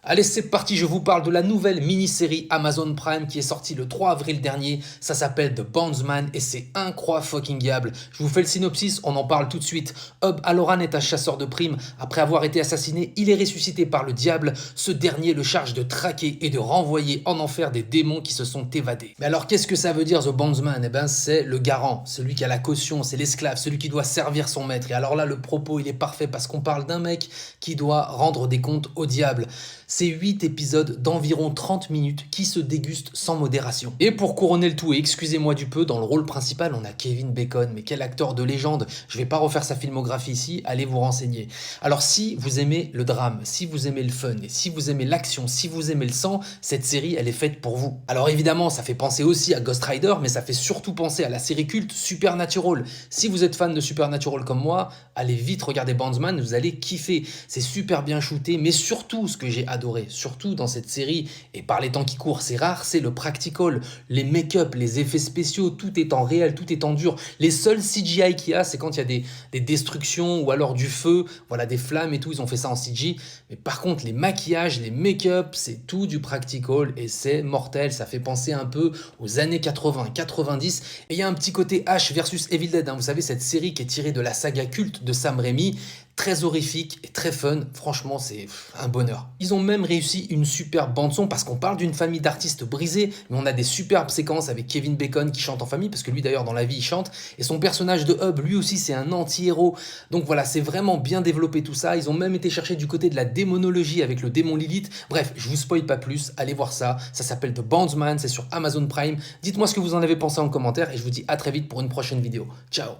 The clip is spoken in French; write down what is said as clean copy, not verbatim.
Allez, c'est parti, je vous parle de la nouvelle mini-série Amazon Prime qui est sortie le 3 avril dernier. Ça s'appelle The Bondsman et c'est incroyable. Je vous fais le synopsis, on en parle tout de suite. Hub Aloran est un chasseur de primes. Après avoir été assassiné, il est ressuscité par le diable. Ce dernier le charge de traquer et de renvoyer en enfer des démons qui se sont évadés. Mais alors, qu'est-ce que ça veut dire The Bondsman? Eh ben, c'est le garant, celui qui a la caution, c'est l'esclave, celui qui doit servir son maître. Et alors là, le propos, il est parfait parce qu'on parle d'un mec qui doit rendre des comptes au diable. C'est 8 épisodes d'environ 30 minutes qui se dégustent sans modération. Et pour couronner le tout, et excusez-moi du peu, dans le rôle principal, on a Kevin Bacon, mais quel acteur de légende. Je vais pas refaire sa filmographie ici, allez vous renseigner. Alors si vous aimez le drame, si vous aimez le fun, et si vous aimez l'action, si vous aimez le sang, cette série, elle est faite pour vous. Alors évidemment, ça fait penser aussi à Ghost Rider, mais ça fait surtout penser à la série culte Supernatural. Si vous êtes fan de Supernatural comme moi, allez vite regarder Bondsman, vous allez kiffer. C'est super bien shooté, mais surtout, ce que j'ai adoré, surtout dans cette série, et par les temps qui courent, c'est rare, c'est le practical, les make-up, les effets spéciaux, tout est en réel, tout est en dur. Les seuls CGI qu'il y a, c'est quand il y a des destructions ou alors du feu, voilà, des flammes et tout, ils ont fait ça en CG. Mais par contre, les maquillages, les make-up, c'est tout du practical et c'est mortel. Ça fait penser un peu aux années 80, 90. Et il y a un petit côté Ash versus Evil Dead, hein. Vous savez, cette série qui est tirée de la saga culte de Sam Raimi. Très horrifique et très fun, franchement c'est un bonheur. Ils ont même réussi une superbe bande-son parce qu'on parle d'une famille d'artistes brisés, mais on a des superbes séquences avec Kevin Bacon qui chante en famille, parce que lui d'ailleurs dans la vie il chante, et son personnage de Hub, lui aussi c'est un anti-héros. Donc voilà, c'est vraiment bien développé tout ça. Ils ont même été chercher du côté de la démonologie avec le démon Lilith. Bref, je vous spoil pas plus, allez voir ça. Ça s'appelle The Bondsman, c'est sur Amazon Prime. Dites-moi ce que vous en avez pensé en commentaire et je vous dis à très vite pour une prochaine vidéo. Ciao!